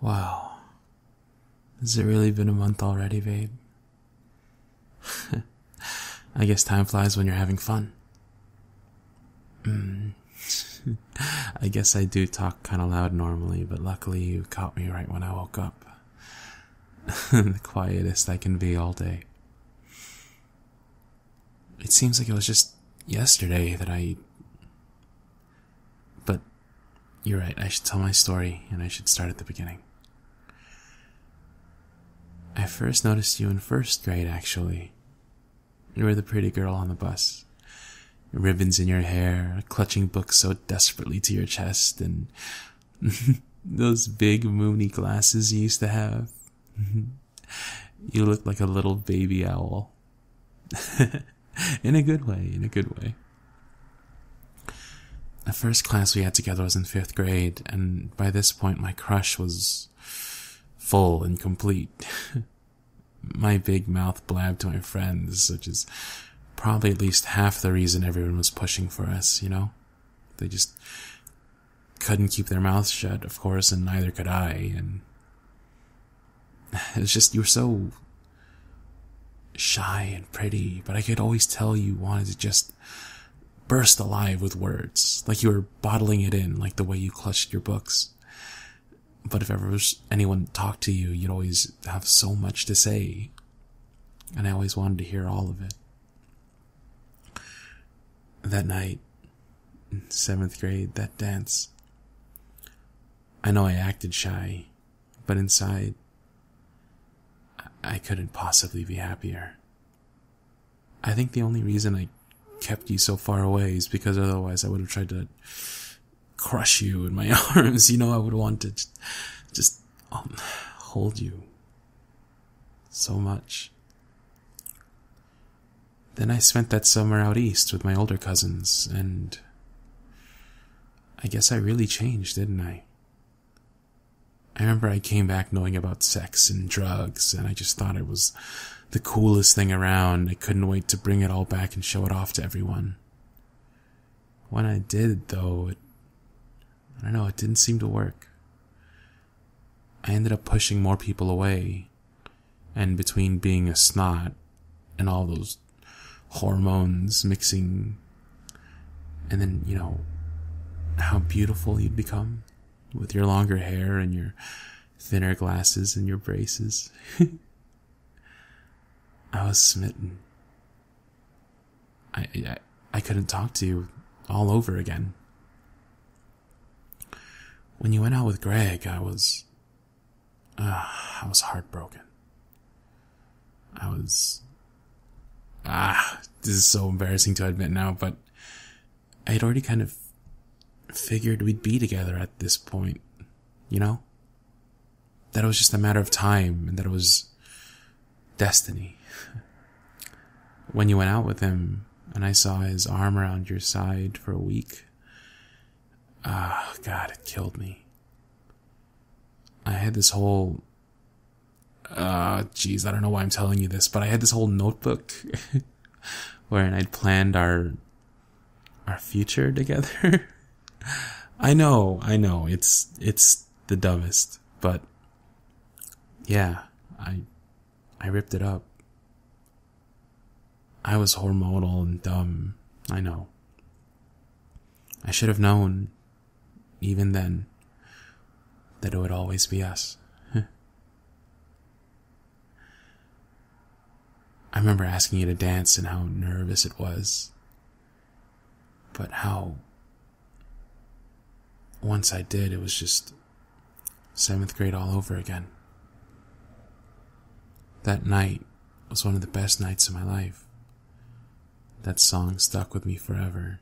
Wow. Has it really been a month already, babe? I guess time flies when you're having fun. I guess I do talk kind of loud normally, but luckily you caught me right when I woke up. The quietest I can be all day. It seems like it was just yesterday that But you're right, I should tell my story, and I should start at the beginning. I first noticed you in first grade, actually. You were the pretty girl on the bus. Ribbons in your hair, clutching books so desperately to your chest, and those big moony glasses you used to have. You looked like a little baby owl. In a good way, in a good way. The first class we had together was in 5th grade, and by this point my crush was full and complete. My big mouth blabbed to my friends, which is probably at least half the reason everyone was pushing for us, you know? They just couldn't keep their mouths shut, of course, and neither could I, and it was just, you were so shy and pretty, but I could always tell you wanted to just burst alive with words, like you were bottling it in, like the way you clutched your books. But if ever anyone talked to you, you'd always have so much to say, and I always wanted to hear all of it. That night, in 7th grade, that dance, I know I acted shy, but inside, I couldn't possibly be happier. I think the only reason I kept you so far away is because otherwise I would have tried to crush you in my arms. You know, I would want to just hold you so much. Then I spent that summer out east with my older cousins, and I guess I really changed, didn't I? I remember I came back knowing about sex and drugs, and I just thought it was the coolest thing around. I couldn't wait to bring it all back and show it off to everyone. When I did, though, I don't know, it didn't seem to work. I ended up pushing more people away, and between being a snot and all those hormones mixing, and then, you know, how beautiful you'd become with your longer hair and your thinner glasses and your braces. I was smitten. I couldn't talk to you all over again. When you went out with Greg, I was heartbroken. This is so embarrassing to admit now, but I had already kind of figured we'd be together at this point, you know? That it was just a matter of time, and that it was destiny. When you went out with him, and I saw his arm around your side for a week, God, it killed me. I had this whole, I don't know why I'm telling you this, but I had this whole notebook wherein I'd planned our future together. I know, it's the dumbest, but yeah, I ripped it up. I was hormonal and dumb, I know. I should have known, even then, that it would always be us. I remember asking you to dance and how nervous it was. But how, once I did, it was just 7th grade all over again. That night was one of the best nights of my life. That song stuck with me forever.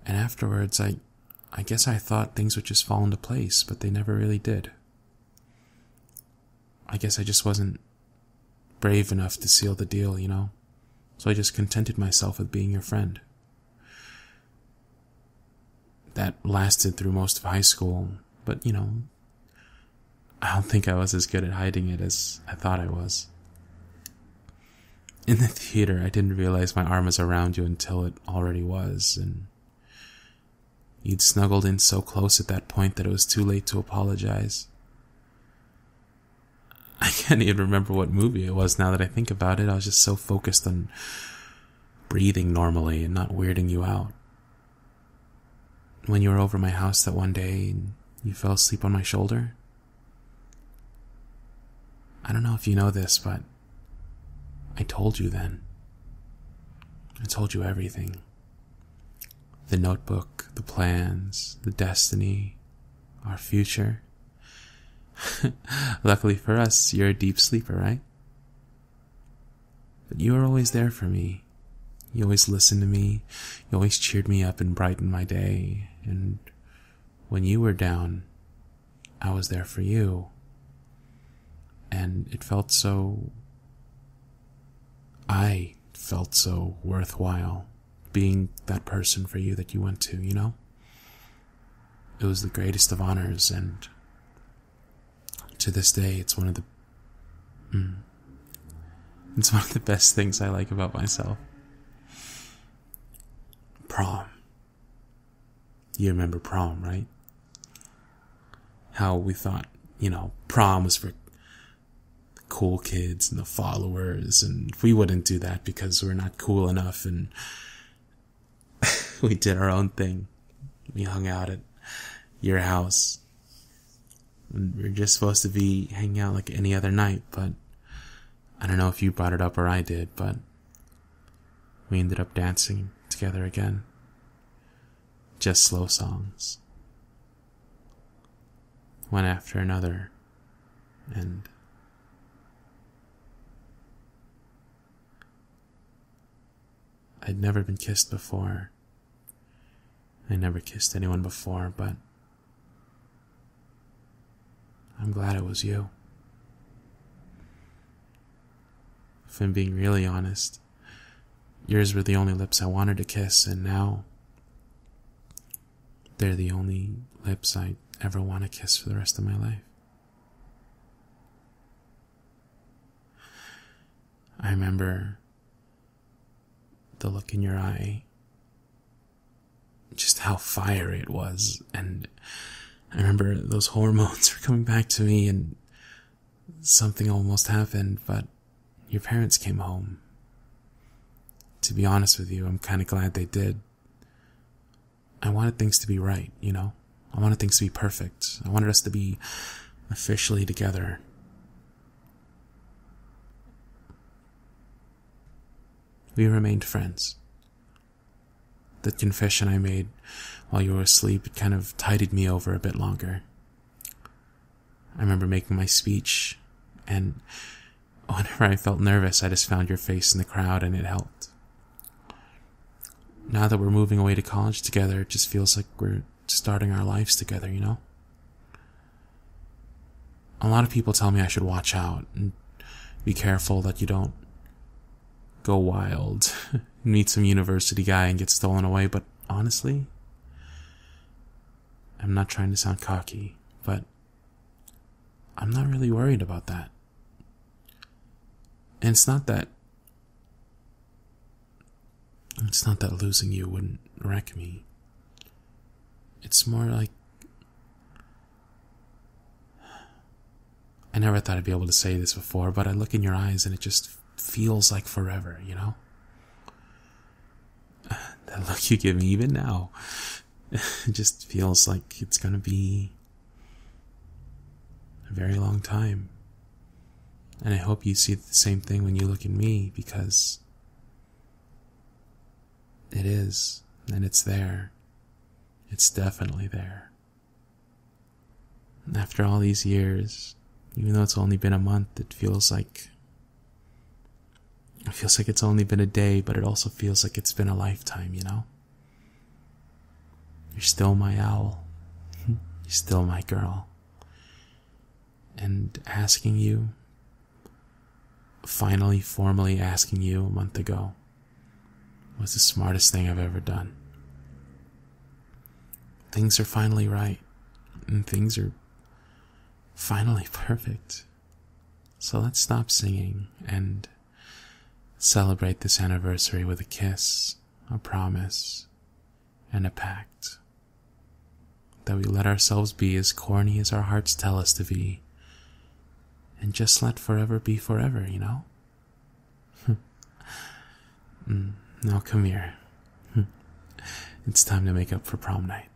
And afterwards, I guess I thought things would just fall into place, but they never really did. I guess I just wasn't brave enough to seal the deal, you know? So I just contented myself with being your friend. That lasted through most of high school, but, you know, I don't think I was as good at hiding it as I thought I was. In the theater, I didn't realize my arm was around you until it already was, and You'd snuggled in so close at that point that it was too late to apologize. I can't even remember what movie it was now that I think about it. I was just so focused on breathing normally and not weirding you out. When you were over my house that one day and you fell asleep on my shoulder, I don't know if you know this, but I told you then. I told you everything. The notebook, the plans, the destiny, our future. Luckily for us, you're a deep sleeper, right? But you were always there for me. You always listened to me. You always cheered me up and brightened my day. And when you were down, I was there for you. And I felt so worthwhile being that person for you that you went to, you know? It was the greatest of honors, and to this day, it's one of the best things I like about myself. Prom. You remember prom, right? How we thought, prom was for the cool kids and the followers, and we wouldn't do that because we're not cool enough, and we did our own thing. We hung out at your house. And we were just supposed to be hanging out like any other night, but I don't know if you brought it up or I did, but we ended up dancing together again. Just slow songs. One after another. And I'd never been kissed before. I never kissed anyone before, but I'm glad it was you. If I'm being really honest, yours were the only lips I wanted to kiss, and now they're the only lips I ever want to kiss for the rest of my life. I remember the look in your eye, just how fiery it was, and I remember those hormones were coming back to me, and something almost happened, but your parents came home. To be honest with you, I'm kind of glad they did. I wanted things to be right, I wanted things to be perfect. I wanted us to be officially together. We remained friends. The confession I made while you were asleep, it kind of tided me over a bit longer. I remember making my speech, and whenever I felt nervous, I just found your face in the crowd, and it helped. Now that we're moving away to college together, it just feels like we're starting our lives together, A lot of people tell me I should watch out and be careful that you don't go wild, meet some university guy and get stolen away, but honestly, I'm not trying to sound cocky, but I'm not really worried about that. And it's not that losing you wouldn't wreck me. It's more like, I never thought I'd be able to say this before, but I look in your eyes and it just feels like forever, That look you give me even now, it just feels like it's gonna be a very long time. And I hope you see the same thing when you look at me, because it is, and it's there. It's definitely there. And after all these years, even though it's only been a month, it feels like it's only been a day, but it also feels like it's been a lifetime, You're still my owl. You're still my girl. And finally formally asking you a month ago, was the smartest thing I've ever done. Things are finally right, and things are finally perfect. So let's stop singing and celebrate this anniversary with a kiss, a promise, and a pact. that we let ourselves be as corny as our hearts tell us to be, and just let forever be forever, you know? Now come here. It's time to make up for prom night.